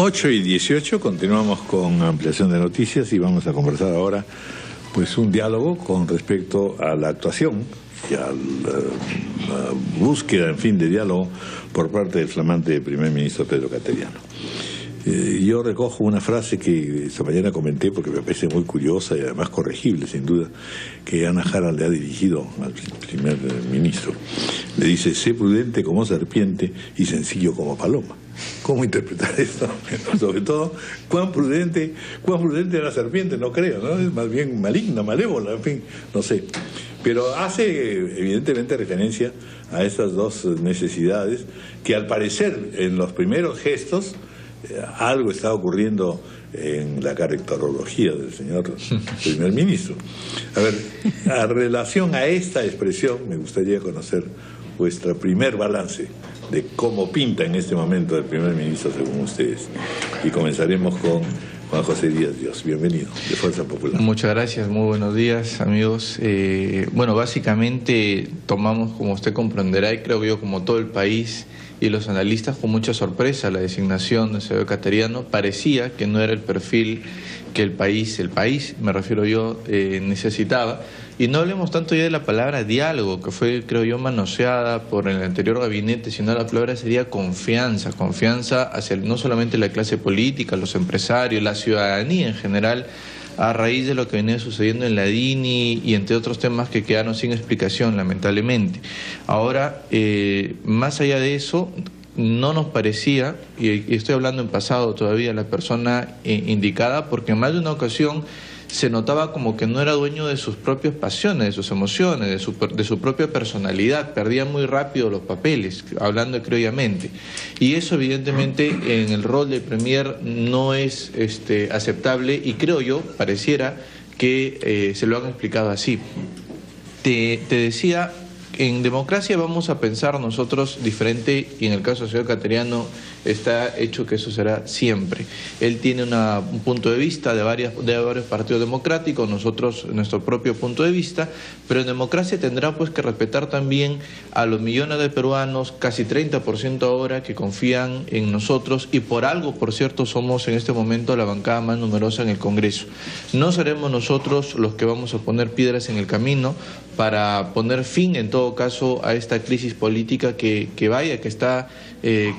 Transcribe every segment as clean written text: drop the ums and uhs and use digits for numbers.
8:18, continuamos con ampliación de noticias y vamos a conversar ahora pues un diálogo con respecto a la actuación y a la búsqueda, en fin, de diálogo por parte del flamante primer ministro Pedro Cateriano. Yo recojo una frase que esta mañana comenté porque me parece muy curiosa y además corregible, sin duda, que Ana Jara le ha dirigido al primer ministro. Le dice: sé prudente como serpiente y sencillo como paloma. ¿Cómo interpretar esto? Sobre todo, ¿cuán prudente es la serpiente? No creo, ¿no? Es más bien maligna, malévola, en fin, no sé. Pero hace evidentemente referencia a estas dos necesidades que al parecer en los primeros gestos algo está ocurriendo en la caracterología del señor primer ministro. A ver, a relación a esta expresión me gustaría conocer vuestro primer balance de cómo pinta en este momento el primer ministro según ustedes. Y comenzaremos con Juan José Díaz Dios. Bienvenido, de Fuerza Popular. Muchas gracias, muy buenos días, amigos. Bueno, básicamente tomamos, como usted comprenderá, y creo yo como todo el país y los analistas, con mucha sorpresa la designación del señor Cateriano. Parecía que no era el perfil que el país, me refiero yo, necesitaba. Y no hablemos tanto ya de la palabra diálogo, que fue, creo yo, manoseada por el anterior gabinete, sino la palabra sería confianza. Confianza hacia no solamente la clase política, los empresarios, la ciudadanía en general, a raíz de lo que venía sucediendo en la DINI y entre otros temas que quedaron sin explicación, lamentablemente. Ahora, más allá de eso, no nos parecía, y estoy hablando en pasado todavía, la persona indicada, porque en más de una ocasión se notaba como que no era dueño de sus propias pasiones, de sus emociones, de su propia personalidad. Perdía muy rápido los papeles, hablando criollamente. Y eso evidentemente en el rol del premier no es aceptable, y creo yo, pareciera que se lo han explicado así. Te decía, en democracia vamos a pensar nosotros diferente, y en el caso del señor Cateriano está hecho que eso será siempre. Él tiene un punto de vista de varios partidos democráticos, nosotros nuestro propio punto de vista, pero en democracia tendrá pues que respetar también a los millones de peruanos, casi 30% ahora, que confían en nosotros, y por algo, por cierto, somos en este momento la bancada más numerosa en el Congreso. No seremos nosotros los que vamos a poner piedras en el camino para poner fin, en todo caso, a esta crisis política que está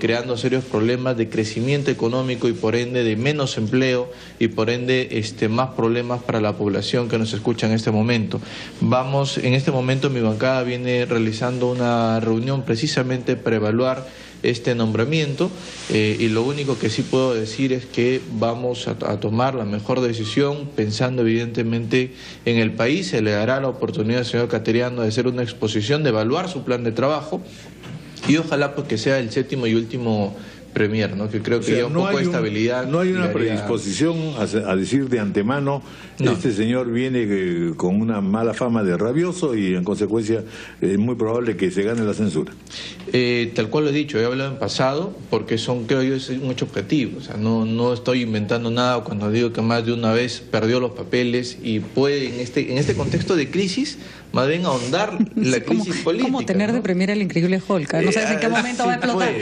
creando serios problemas de crecimiento económico y por ende de menos empleo y por ende más problemas para la población que nos escucha en este momento. En este momento mi bancada viene realizando una reunión precisamente para evaluar este nombramiento, y lo único que sí puedo decir es que vamos a tomar la mejor decisión pensando evidentemente en el país. Se le dará la oportunidad al señor Cateriano de hacer una exposición, de evaluar su plan de trabajo, y ojalá pues que sea el séptimo y último premier, ¿no? Que creo que ya un poco de estabilidad. No hay una predisposición a decir de antemano, no, este señor viene con una mala fama de rabioso y en consecuencia es muy probable que se gane la censura. Tal cual lo he dicho, he hablado en pasado, porque creo yo, es un hecho objetivo. O sea, no estoy inventando nada cuando digo que más de una vez perdió los papeles y puede en este contexto de crisis más bien ahondar la crisis política. ¿Cómo tener, ¿no?, de premier al increíble Hulk? No sabes en qué momento va a explotar.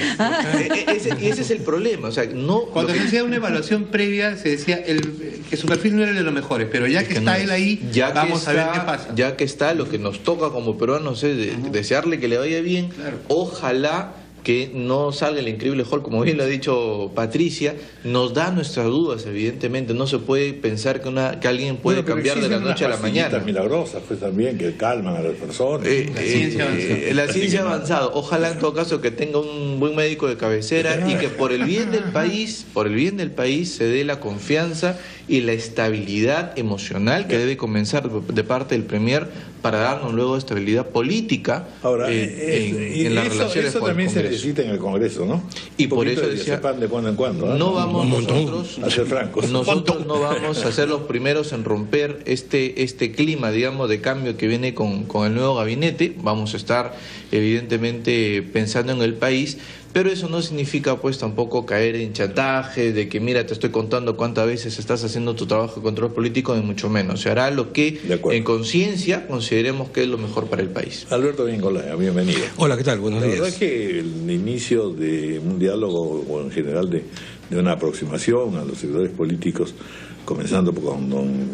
Ese es el problema. O sea, cuando se hacía una evaluación previa se decía que su perfil no era de los mejores, pero ya que está él ahí, vamos a ver qué pasa. Ya que está, lo que nos toca como peruanos es desearle que le vaya bien. Claro. Ojalá que no salga el increíble Hulk, como bien lo ha dicho Patricia. Nos da nuestras dudas, evidentemente. No se puede pensar que alguien puede cambiar de la noche a la mañana. Milagrosas, pues también, que calman a las personas. La ciencia ha avanzado. Ojalá en todo caso que tenga un buen médico de cabecera y que por el bien del país se dé la confianza y la estabilidad emocional que debe comenzar de parte del premier para darnos luego estabilidad política. Ahora, en las relaciones eso con el también se Congreso. necesita en el Congreso, ¿no? Y por eso decía, de cuando en cuando, no vamos nosotros a ser francos. Nosotros no vamos a ser los primeros en romper este clima, digamos, de cambio que viene con el nuevo gabinete. Vamos a estar evidentemente pensando en el país, pero eso no significa pues tampoco caer en chantaje de que mira, te estoy contando cuántas veces estás haciendo tu trabajo de control político, ni mucho menos. Se hará lo que en conciencia consideremos que es lo mejor para el país. Alberto Vincolaga, bienvenido. Hola, ¿qué tal? Buenos días. La verdad es que el inicio de un diálogo, o en general de una aproximación a los sectores políticos, comenzando con don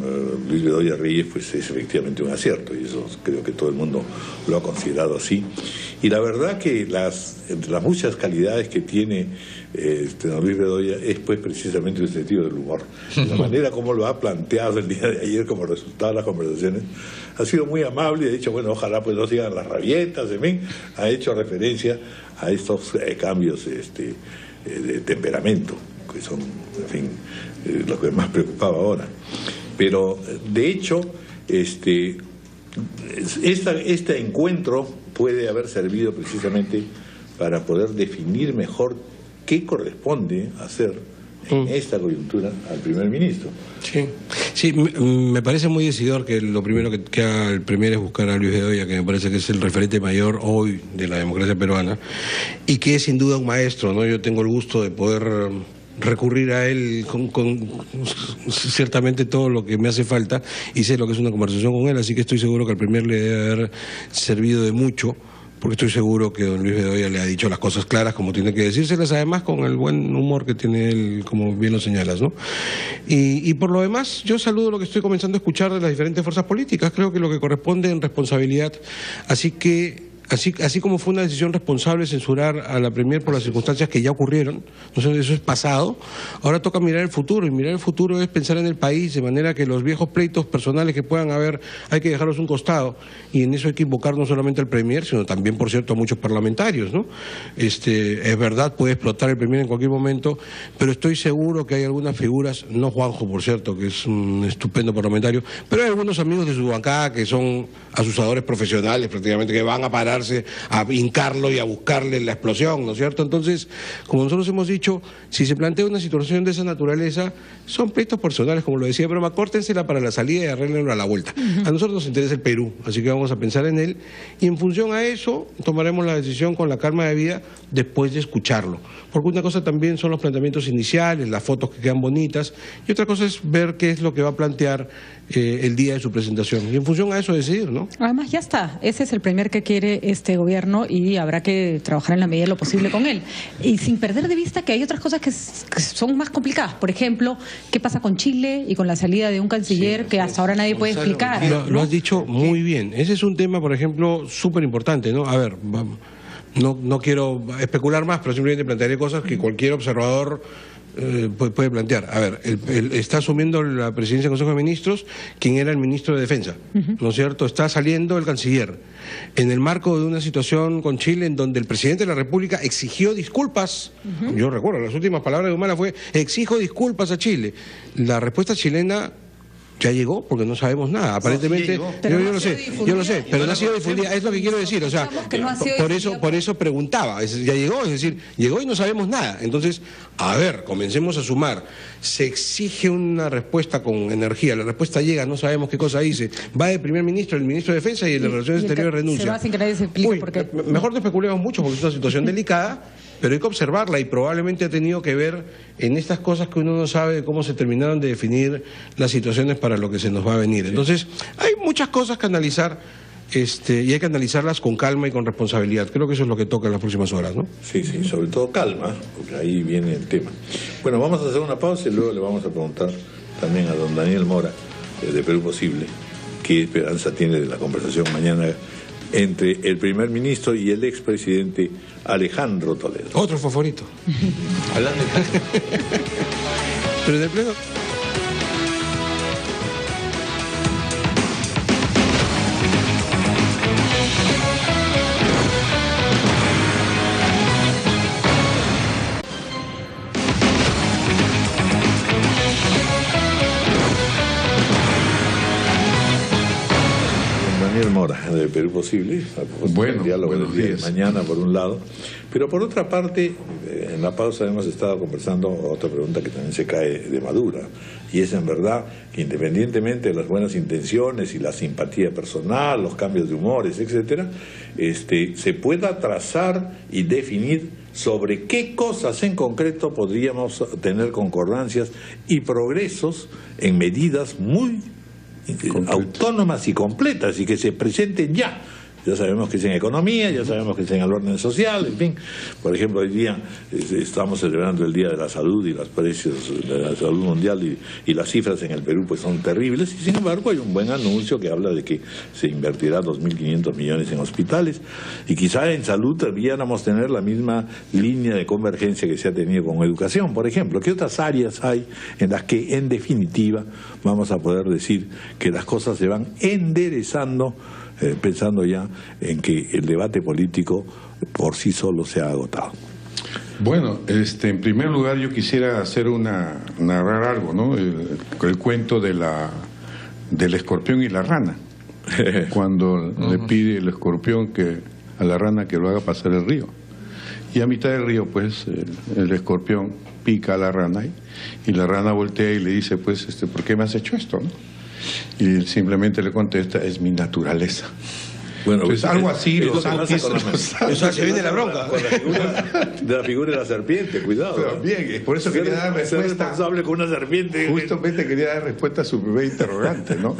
Luis Bedoya Reyes, pues es efectivamente un acierto, y eso creo que todo el mundo lo ha considerado así. Y la verdad que entre las muchas calidades que tiene don Luis Bedoya es pues precisamente el sentido del humor. La manera como lo ha planteado el día de ayer como resultado de las conversaciones ha sido muy amable y ha dicho, bueno, ojalá pues no sigan las rabietas, en fin, ha hecho referencia a estos cambios de temperamento, que son, en fin, lo que más preocupaba ahora. Pero, de hecho, este encuentro puede haber servido precisamente para poder definir mejor qué corresponde hacer en esta coyuntura al primer ministro. Sí, me parece muy decidor que lo primero que haga el Premier es buscar a Luis Bedoya, que me parece que es el referente mayor hoy de la democracia peruana, y que es sin duda un maestro, ¿no? Yo tengo el gusto de poder recurrir a él con ciertamente todo lo que me hace falta, y sé lo que es una conversación con él, así que estoy seguro que al Premier le debe haber servido de mucho, porque estoy seguro que don Luis Bedoya le ha dicho las cosas claras como tiene que decírselas, además con el buen humor que tiene él, como bien lo señalas, ¿no? Y por lo demás, yo saludo lo que estoy comenzando a escuchar de las diferentes fuerzas políticas, creo que lo que corresponde en responsabilidad, Así como fue una decisión responsable censurar a la Premier por las circunstancias que ya ocurrieron, no sé, eso es pasado, ahora toca mirar el futuro, y mirar el futuro es pensar en el país, de manera que los viejos pleitos personales que puedan haber hay que dejarlos a un costado, y en eso hay que invocar no solamente al Premier, sino también, por cierto, a muchos parlamentarios, ¿no? Es verdad, puede explotar el Premier en cualquier momento, pero estoy seguro que hay algunas figuras, no Juanjo, por cierto, que es un estupendo parlamentario, pero hay algunos amigos de su bancada que son asusadores profesionales prácticamente, que van a parar a hincarlo y a buscarle la explosión, ¿no es cierto? Entonces, como nosotros hemos dicho, si se plantea una situación de esa naturaleza, son pleitos personales, como lo decía Broma, córtensela para la salida y arréglenlo a la vuelta. A nosotros nos interesa el Perú, así que vamos a pensar en él, y en función a eso tomaremos la decisión con la calma de vida después de escucharlo. Porque una cosa también son los planteamientos iniciales, las fotos que quedan bonitas, y otra cosa es ver qué es lo que va a plantear el día de su presentación. Y en función a eso decidir, ¿no? Además, ya está. Ese es el Premier que quiere este gobierno, y habrá que trabajar en la medida de lo posible con él. Y sin perder de vista que hay otras cosas que son más complicadas. Por ejemplo, ¿qué pasa con Chile y con la salida de un canciller que hasta ahora nadie puede explicar? Lo has dicho muy bien. Ese es un tema, por ejemplo, súper importante, ¿no? A ver, no quiero especular más, pero simplemente plantearé cosas que cualquier observador puede plantear. A ver, está asumiendo la presidencia del Consejo de Ministros quien era el ministro de Defensa, ¿no es cierto? Está saliendo el canciller en el marco de una situación con Chile en donde el presidente de la República exigió disculpas. Yo recuerdo, las últimas palabras de Humala fue: exijo disculpas a Chile. La respuesta chilena ya llegó, porque no sabemos nada. Aparentemente, yo lo sé, pero no ha sido difundida, es lo que quiero decir, o sea, por eso preguntaba, ya llegó, es decir, llegó y no sabemos nada. Entonces, a ver, comencemos a sumar. Se exige una respuesta con energía, la respuesta llega, no sabemos qué cosa dice, va el primer ministro, el ministro de Defensa y el de Relaciones Exteriores renuncia. Se va sin que nadie se explique por qué. Mejor no especulemos mucho porque es una situación delicada, pero hay que observarla, y probablemente ha tenido que ver en estas cosas que uno no sabe de cómo se terminaron de definir las situaciones para lo que se nos va a venir. Entonces, hay muchas cosas que analizar, y hay que analizarlas con calma y con responsabilidad. Creo que eso es lo que toca en las próximas horas, ¿no? Sí, sobre todo calma, porque ahí viene el tema. Bueno, vamos a hacer una pausa y luego le vamos a preguntar también a don Daniel Mora, de Perú Posible, qué esperanza tiene de la conversación mañana entre el primer ministro y el expresidente Alejandro Toledo. Otro favorito. Hablando de pero en el pleno. Daniel Mora. hora de Perú Posible, bueno, el diálogo buenos del día de días. mañana por un lado, pero por otra parte, en la pausa hemos estado conversando otra pregunta que también se cae de madura, y es en verdad que independientemente de las buenas intenciones y la simpatía personal, los cambios de humores, etcétera, se pueda trazar y definir sobre qué cosas en concreto podríamos tener concordancias y progresos en medidas muy autónomas y completas y que se presenten ya. Ya sabemos que es en economía, ya sabemos que es en el orden social, en fin. Por ejemplo, hoy día estamos celebrando el Día de la Salud y los precios de la salud mundial y las cifras en el Perú pues son terribles, y sin embargo hay un buen anuncio que habla de que se invertirá 2.500 millones en hospitales, y quizá en salud debiéramos tener la misma línea de convergencia que se ha tenido con educación, por ejemplo. ¿Qué otras áreas hay en las que en definitiva vamos a poder decir que las cosas se van enderezando, pensando ya en que el debate político por sí solo se ha agotado? Bueno, en primer lugar yo quisiera narrar algo, ¿no? El cuento del escorpión y la rana. Cuando le pide el escorpión a la rana que lo haga pasar el río. Y a mitad del río, pues, el escorpión pica a la rana y la rana voltea y le dice, pues, ¿por qué me has hecho esto, no? Y él simplemente le contesta, es mi naturaleza. Bueno, pues algo así, los antis, eso se viene la bronca. De la figura de la serpiente, cuidado. También, por eso quería dar respuesta. Ser responsable con una serpiente. Justamente quería dar respuesta a su primer interrogante, ¿no?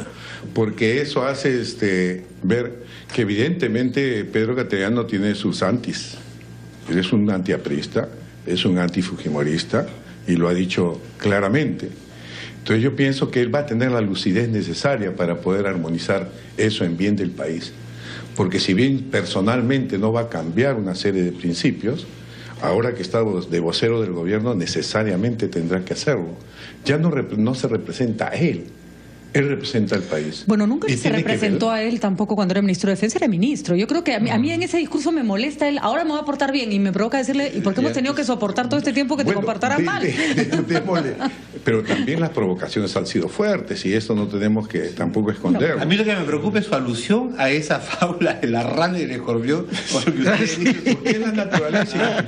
Porque eso hace ver que evidentemente Pedro Cateriano tiene sus antis. Él es un antiaprista, es un antifujimorista y lo ha dicho claramente. Entonces yo pienso que él va a tener la lucidez necesaria para poder armonizar eso en bien del país. Porque si bien personalmente no va a cambiar una serie de principios, ahora que está de vocero del gobierno necesariamente tendrá que hacerlo. Ya no se representa a él representa al país. Bueno, nunca se representó a él tampoco cuando era ministro de Defensa, era ministro. Yo creo que a mí en ese discurso me molesta él, ahora me va a portar bien, y me provoca decirle, ¿y por qué hemos tenido que soportar todo este tiempo que te comportaras mal? Pero también las provocaciones han sido fuertes y esto no tenemos que tampoco esconderlo. A mí lo que me preocupa es su alusión a esa fábula de la rana y el escorpión. Porque es la naturaleza.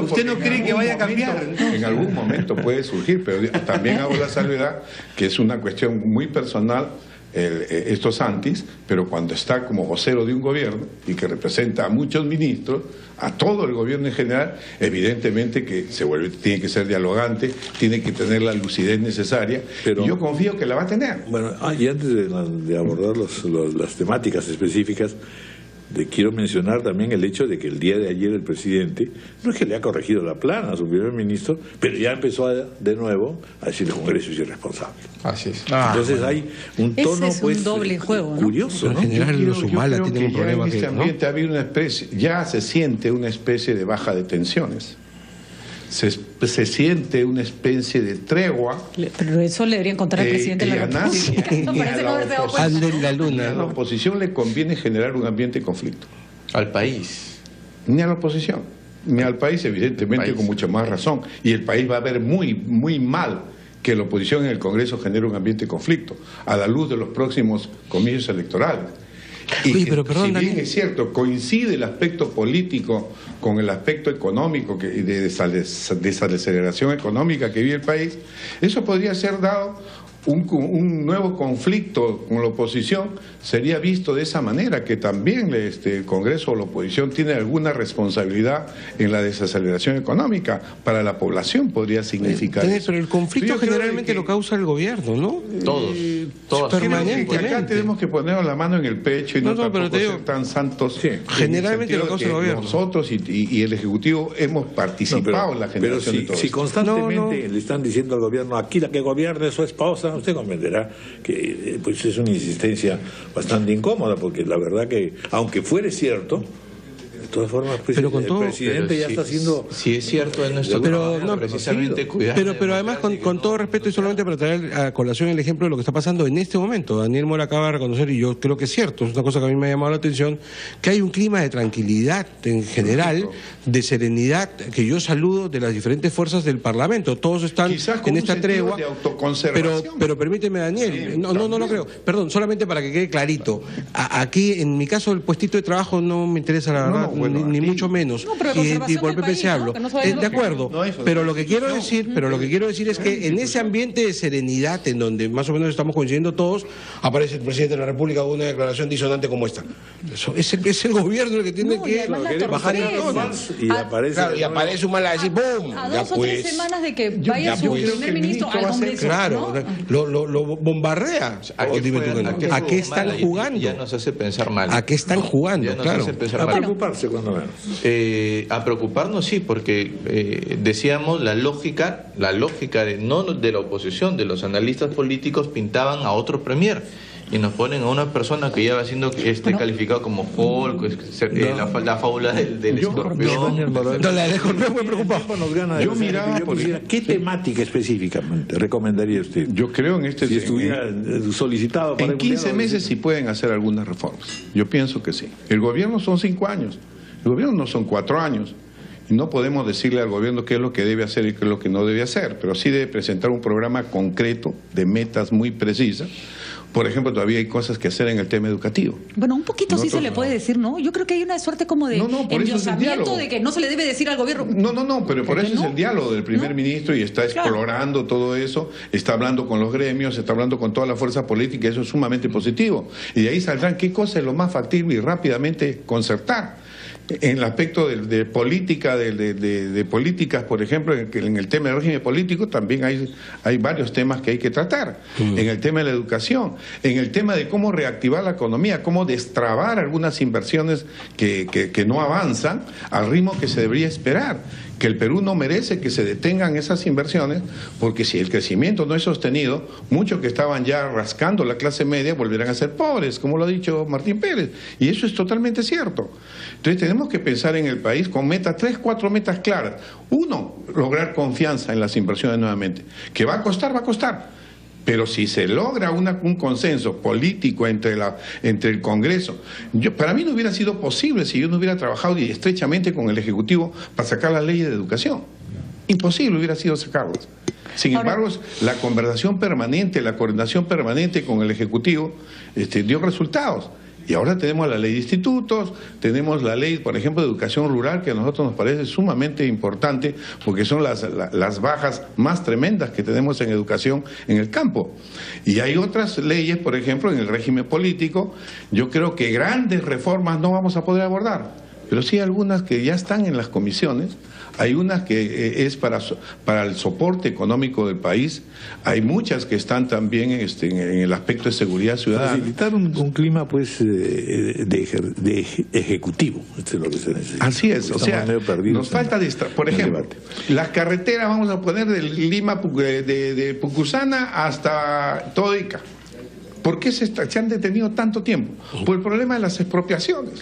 ¿Usted no cree que vaya a cambiar? En algún momento puede surgir, pero también hago la salvedad que es una cuestión muy personal estos antis, pero cuando está como vocero de un gobierno y que representa a muchos ministros, a todo el gobierno en general, evidentemente que tiene que ser dialogante, tiene que tener la lucidez necesaria, pero y yo confío que la va a tener. Bueno, y antes de abordar las temáticas específicas, quiero mencionar también el hecho de que el día de ayer el presidente no es que le ha corregido la plana a su primer ministro, pero ya empezó de nuevo a decir el Congreso es irresponsable. Así es. Entonces hay un tono ese es un doble juego, ¿no? curioso, ¿no? En general los Humala tienen un problema en este que, ambiente ha habido una especie, ya se siente una especie de baja de tensiones. Se siente una especie de tregua. Pero eso le deberían contar al presidente de la República. Eso parece no haberse dado cuenta. en la luna, A la oposición le conviene generar un ambiente de conflicto. Al país. Ni a la oposición, ni al país, evidentemente, con mucha más razón. Y el país va a ver muy, muy mal que la oposición en el Congreso genere un ambiente de conflicto, a la luz de los próximos comicios electorales. Y oye, pero perdón, si bien Daniel, es cierto, coincide el aspecto político con el aspecto económico y de desaceleración económica que vive el país, eso podría ser dado un nuevo conflicto con la oposición, sería visto de esa manera, que también el Congreso o la oposición tiene alguna responsabilidad en la desaceleración económica. Para la población podría significar eso. pero el conflicto generalmente lo causa el gobierno, ¿no? Todos. Permanentemente. Acá tenemos que poner la mano en el pecho y no tampoco ser tan santos. Sí. Generalmente lo causa el gobierno. Nosotros y el Ejecutivo hemos participado en la generación de todo si esto. constantemente le están diciendo al gobierno, aquí la que gobierne es su esposa, usted comprenderá que pues es una insistencia bastante incómoda, porque la verdad que, aunque fuere cierto, De todas formas, pues, pero con el todo, presidente ya está haciendo... Si es cierto, es nuestro pero no, precisamente cuidar. Pero además, con todo respeto y solamente para traer a colación el ejemplo de lo que está pasando en este momento, Daniel Mora acaba de reconocer, y yo creo que es cierto, es una cosa que a mí me ha llamado la atención, que hay un clima de tranquilidad en general, de serenidad, que yo saludo de las diferentes fuerzas del Parlamento. Todos están en esta tregua, pero permíteme, Daniel, no lo creo. Perdón, solamente para que quede clarito. Aquí, en mi caso, el puestito de trabajo no me interesa, la verdad, ni mucho menos. Y por el PPC hablo. De acuerdo, pero lo que quiero decir es que en ese ambiente de serenidad, en donde más o menos estamos coincidiendo todos, aparece el presidente de la República con una declaración disonante como esta. Eso es el gobierno el que tiene que bajar el tono. Y aparece un mal a decir ¡pum! A 2 o 3 semanas de que vaya su primer ministro al Congreso. Claro, lo bombardea. ¿A qué están jugando? Ya nos hace pensar mal. ¿A qué están jugando? Claro. A preocuparse cuando menos. A preocuparnos sí, porque decíamos la lógica no de la oposición, de los analistas políticos pintaban a otro premier y nos ponen a una persona que ya va siendo calificado como Hulk, la fábula del escorpión. La del escorpión me preocupa. Yo miraba, ¿qué temática específicamente recomendaría usted? Yo creo en este... Si estuviera solicitado para... En 15 meses sí pueden hacer algunas reformas. Yo pienso que sí. El gobierno son 5 años. El gobierno no son 4 años. Y no podemos decirle al gobierno qué es lo que debe hacer y qué es lo que no debe hacer, pero sí debe presentar un programa concreto de metas muy precisas. Por ejemplo, todavía hay cosas que hacer en el tema educativo. Bueno, un poquito sí se le puede decir, ¿no? Yo creo que hay una suerte como de endiosamiento de que no se le debe decir al gobierno. Pero por eso es el diálogo del primer ministro y está explorando todo eso, está hablando con los gremios, está hablando con toda la fuerza política, eso es sumamente positivo. Y de ahí saldrán qué cosa es lo más factible y rápidamente concertar. En el aspecto de política, de políticas, por ejemplo, en el tema del régimen político también hay varios temas que hay que tratar. En el tema de la educación, en el tema de cómo reactivar la economía, cómo destrabar algunas inversiones que no avanzan al ritmo que se debería esperar. Que el Perú no merece que se detengan esas inversiones, porque si el crecimiento no es sostenido, muchos que estaban ya rascando la clase media volverán a ser pobres, como lo ha dicho Martín Pérez, y eso es totalmente cierto. Entonces tenemos que pensar en el país con metas, 3, 4 metas claras. 1, lograr confianza en las inversiones nuevamente. Que va a costar. Pero si se logra un consenso político entre el Congreso, para mí no hubiera sido posible si yo no hubiera trabajado estrechamente con el Ejecutivo para sacar las leyes de educación. Imposible hubiera sido sacarlas. Sin embargo, la conversación permanente, la coordinación permanente con el Ejecutivo dio resultados. Y ahora tenemos la ley de institutos, tenemos la ley, por ejemplo, de educación rural, que a nosotros nos parece sumamente importante, porque son las bajas más tremendas que tenemos en educación en el campo. Y hay otras leyes, por ejemplo, en el régimen político, yo creo que grandes reformas no vamos a poder abordar, pero sí algunas que ya están en las comisiones. Hay unas que es para el soporte económico del país, hay muchas que están también en el aspecto de seguridad ciudadana. Facilitar un clima pues de ejecutivo, esto es lo que se necesita. Así es, o sea, nos falta por ejemplo, las carreteras vamos a poner de Lima, de Pucusana hasta Todica. ¿Por qué se han detenido tanto tiempo? Por el problema de las expropiaciones.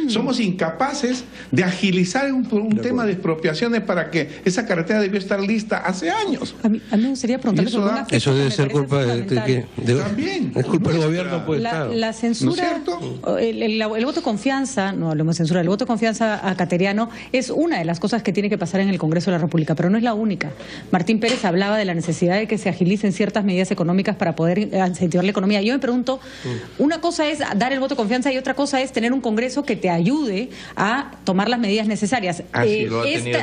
Somos incapaces de agilizar un tema de expropiaciones para que esa carretera debió estar lista hace años. A mí me gustaría preguntarle sobre una fecha. Eso debe ser culpa también. Es culpa del gobierno, pues. La censura, ¿no es el voto de confianza, no hablemos de censura, el voto de confianza a Cateriano es una de las cosas que tiene que pasar en el Congreso de la República, pero no es la única. Martín Pérez hablaba de la necesidad de que se agilicen ciertas medidas económicas para poder incentivar la economía. Yo me pregunto, una cosa es dar el voto de confianza y otra cosa es tener un Congreso que te ayude a tomar las medidas necesarias.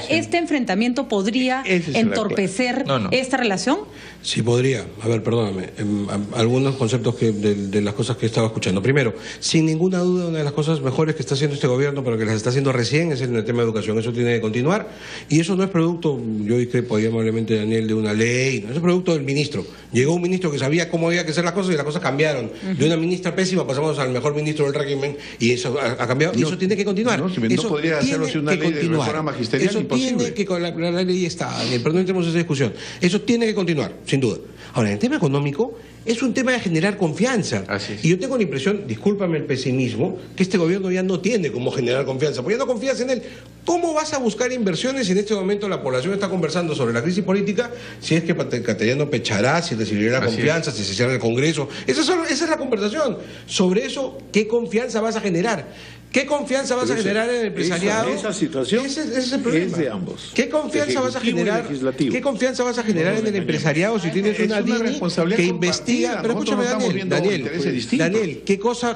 ¿Este enfrentamiento podría entorpecer esta relación? Sí, podría. A ver, perdóname. Algunos conceptos de las cosas que estaba escuchando. Primero, sin ninguna duda, una de las cosas mejores que está haciendo este gobierno, pero que las está haciendo recién, es en el tema de educación. Eso tiene que continuar. Y eso no es producto, yo discrepo ahí amablemente, Daniel, de una ley. No, es producto del ministro. Llegó un ministro que sabía cómo había que hacer las cosas y las cosas cambiaron. De una ministra pésima pasamos al mejor ministro del régimen y eso ha cambiado. Y eso tiene que continuar. No podría hacerlo si una ley de reforma magisterial. Eso imposible. Tiene que, la ley está, pero no entremos en esa discusión. Eso tiene que continuar, sin duda. Ahora, en el tema económico, es un tema de generar confianza. Y yo tengo la impresión, discúlpame el pesimismo, que este gobierno ya no tiene cómo generar confianza, porque ya no confías en él. ¿Cómo vas a buscar inversiones si en este momento la población está conversando sobre la crisis política? Si es que Cateriano pechará, si recibirá la confianza, si se cierra el Congreso. Esa es la conversación. Sobre eso, ¿qué confianza vas a generar? ¿Qué confianza vas a generar en el empresariado? Esa situación ese es el problema. Es de ambos. ¿Qué confianza vas a generar? ¿Qué confianza vas a generar en el empresariado si tienes una DINI que investiga? Pero escúchame, Daniel,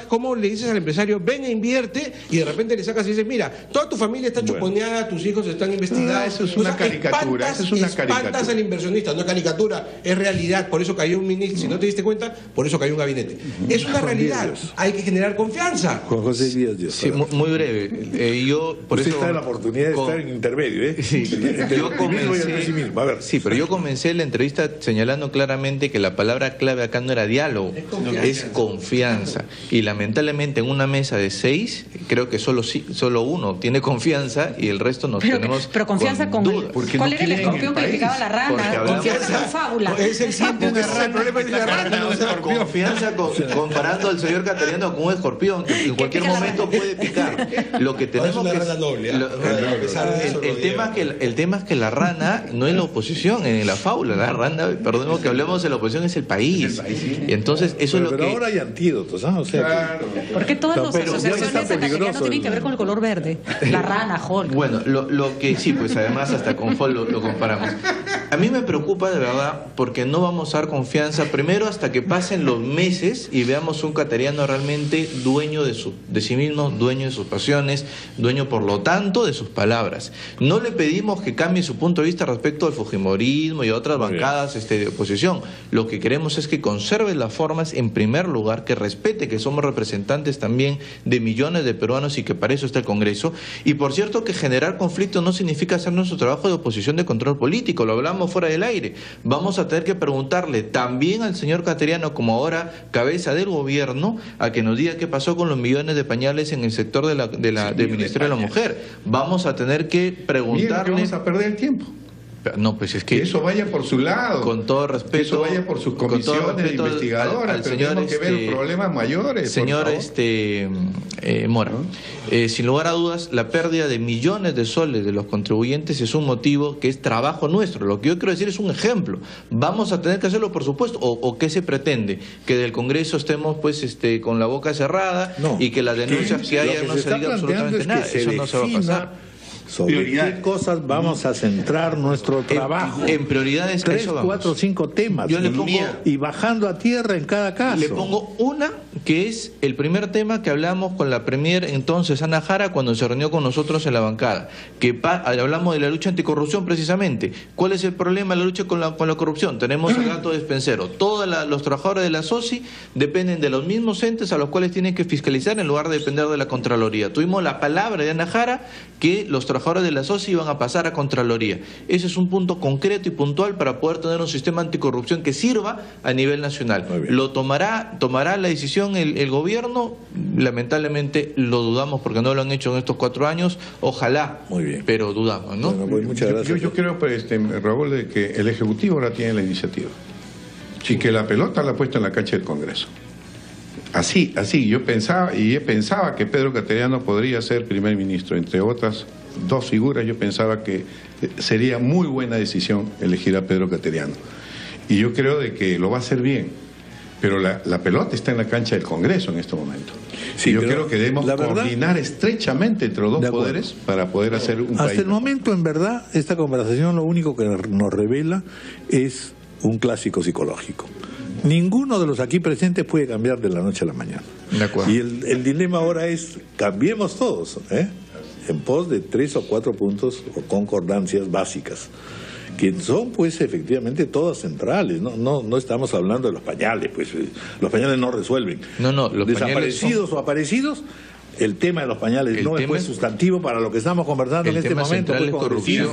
¿cómo le dices al empresario, ven e invierte, y de repente le sacas y dices, mira, toda tu familia está chuponeada, tus hijos están investigados? Eso es una caricatura. Espantas al inversionista, no es caricatura, es realidad. Por eso cayó un ministro, si no te diste cuenta, por eso cayó un gabinete. Es una realidad, hay que generar confianza. Juan José Díaz. Sí, muy breve. Yo por Usted eso está en la oportunidad de estar en intermedio, ¿eh? Sí, pero yo comencé la entrevista señalando claramente que la palabra clave acá no era diálogo, es confianza. Y lamentablemente en una mesa de 6, creo que solo uno tiene confianza y el resto nos tenemos. Pero confianza con dudas. ¿Cuál era el escorpión que le picaba la rana? Confianza con fábula. Es el sitio de el problema es la rana. Confianza comparando al señor Cateriano con un escorpión que en cualquier momento puede picar. Lo que tenemos que el tema es que la rana no es la oposición en la fábula. La rana, perdón que hablemos de la oposición, es el país. Y entonces eso es lo que. Pero ahora hay antídotos, ¿no? O sea, porque todas las asociaciones caterianas tienen que ver con el color verde. La rana, Hulk. Bueno, lo que sí, pues además hasta con Hulk lo comparamos. A mí me preocupa de verdad porque no vamos a dar confianza primero hasta que pasen los meses y veamos un cateriano realmente dueño de sí mismo, dueño de sus pasiones, dueño por lo tanto de sus palabras. No le pedimos que cambie su punto de vista respecto al fujimorismo y a otras bancadas de oposición. Lo que queremos es que conserve las formas en primer lugar, que respete que somos representantes también de millones de peruanos y que para eso está el Congreso. Y por cierto que generar conflicto no significa hacer nuestro trabajo de oposición de control político, lo hablamos fuera del aire. Vamos a tener que preguntarle también al señor Cateriano, como ahora cabeza del gobierno, a que nos diga qué pasó con los millones de pañales en el sector del Ministerio de la Mujer. Vamos a tener que preguntarle. Vamos a perder el tiempo. No, pues es que eso vaya por su lado. Con todo respeto. Que eso vaya por sus comisiones investigadoras. Al señor, tenemos que ver los problemas mayores. Señor Mora, sin lugar a dudas, la pérdida de millones de soles de los contribuyentes es un motivo que es trabajo nuestro. Lo que yo quiero decir es un ejemplo. Vamos a tener que hacerlo, por supuesto. ¿O qué se pretende? Que del Congreso estemos pues con la boca cerrada y que las denuncias que haya no se diga absolutamente nada. Eso no se va a pasar. Sobre qué cosas vamos a centrar nuestro trabajo. En prioridades 3, 4, 5 temas. Yo le pongo, y bajando a tierra en cada caso. Le pongo una que es el primer tema que hablamos con la premier entonces Ana Jara cuando se reunió con nosotros en la bancada, que hablamos de la lucha anticorrupción precisamente. ¿Cuál es el problema de la lucha con la corrupción? Tenemos el gato despensero. Todos los trabajadores de la SOSI dependen de los mismos entes a los cuales tienen que fiscalizar en lugar de depender de la Contraloría. Tuvimos la palabra de Ana Jara que los trabajadores de la SOSI iban a pasar a Contraloría. Ese es un punto concreto y puntual para poder tener un sistema anticorrupción que sirva a nivel nacional. ¿Lo tomará la decisión el gobierno? Lamentablemente lo dudamos porque no lo han hecho en estos 4 años. Ojalá, pero dudamos, ¿no? Bueno, pues muchas gracias. Yo creo, Raúl, de que el Ejecutivo ahora tiene la iniciativa. Sí, que la pelota la ha puesto en la cancha del Congreso. Así, yo pensaba que Pedro Cateriano podría ser primer ministro, entre otras 2 figuras. Yo pensaba que sería muy buena decisión elegir a Pedro Cateriano. Y yo creo de que lo va a hacer bien. Pero la pelota está en la cancha del Congreso en este momento. Sí, yo creo que debemos coordinar estrechamente entre los dos poderes para poder hacer un país. Hasta el momento, en verdad, esta conversación lo único que nos revela es un clásico psicológico. Ninguno de los aquí presentes puede cambiar de la noche a la mañana. De acuerdo. Y el dilema ahora es, cambiemos todos, en pos de 3 o 4 puntos o concordancias básicas, que son pues efectivamente todas centrales. No estamos hablando de los pañales, pues los pañales no resuelven. Los desaparecidos o aparecidos. El tema de los pañales no es pues sustantivo para lo que estamos conversando en este momento. El tema central es corrupción.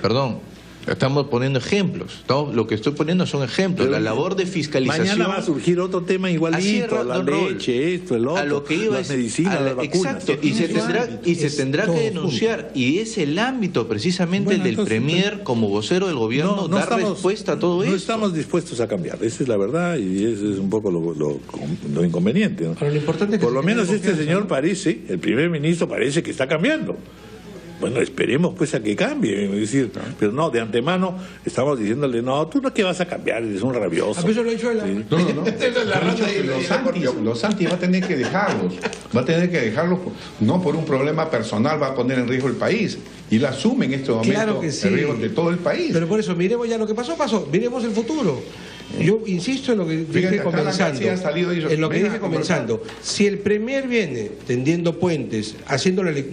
Perdón. Estamos poniendo ejemplos. Lo que estoy poniendo son ejemplos. Pero la labor de fiscalización. Mañana va a surgir otro tema igualito, la leche, esto, el otro, a lo que iba las medicinas, las vacunas. Exacto, y se tendrá que denunciar. Y es el ámbito precisamente del Premier como vocero del gobierno dar respuesta a todo esto. No estamos dispuestos a cambiar, esa es la verdad y ese es un poco lo inconveniente, ¿no? Pero lo importante es que por lo menos este señor parece, el primer ministro parece que está cambiando. Bueno, esperemos pues a que cambie, es decir, pero no, de antemano estamos diciéndole, no, tú no que vas a cambiar, eres un rabioso. Eso lo he dicho él. Los Santi va a tener que dejarlos, no por un problema personal va a poner en riesgo el país, y lo asume en este momento claro que sí. el riesgo de todo el país. Pero por eso, miremos ya lo que pasó, miremos el futuro. Yo insisto en lo que dije comenzando. Si el Premier viene tendiendo puentes,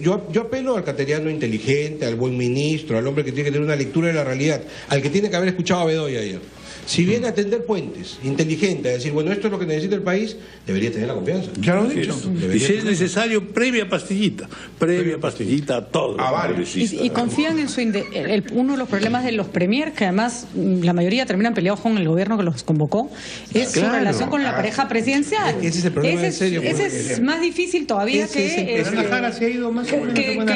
yo apelo al cateriano inteligente, al buen ministro, al hombre que tiene que tener una lectura de la realidad, al que tiene que haber escuchado a Bedoya ayer. Si viene a tender puentes, inteligente, a decir, bueno, esto es lo que necesita el país, debería tener la confianza. Ya lo he dicho. Y si es necesario, previa pastillita a todo. Y confían en uno de los problemas de los premier, que además la mayoría terminan peleados con el gobierno que los convocó, es su relación con la pareja presidencial. Ese es el problema en serio. Ese es más difícil todavía que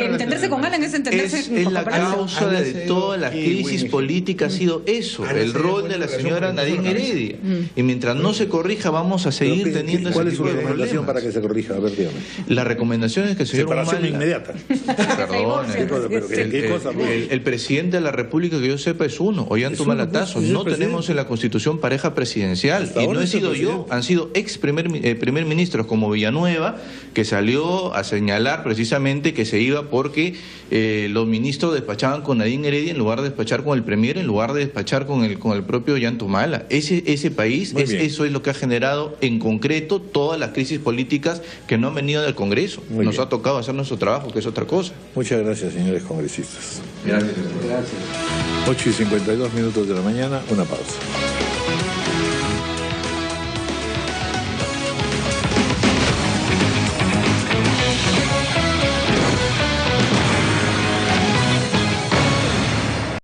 entenderse con Alan, es entenderse con es la causa de toda la crisis política ha sido eso, el rol de la señora Nadine Heredia. Y mientras no se corrija, vamos a seguir teniendo ese tipo de problemas. ¿Cuál es su recomendación para que se corrija? A ver, dígame. La recomendación es que se separación inmediata. Perdón. El presidente de la República, que yo sepa, es uno, Ollanta Humala. No tenemos en la Constitución pareja presidencial. Y no he sido yo, han sido primer ministros como Villanueva, que salió a señalar precisamente que se iba porque los ministros despachaban con Nadine Heredia en lugar de despachar con el Premier, en lugar de despachar con el propio Ollanta Humala. Ese país, eso es lo que ha generado en concreto todas las crisis políticas que no han venido del Congreso. Nos ha tocado hacer nuestro trabajo, que es otra cosa. Muchas gracias, señores congresistas. Gracias. 8:52 de la mañana, una pausa.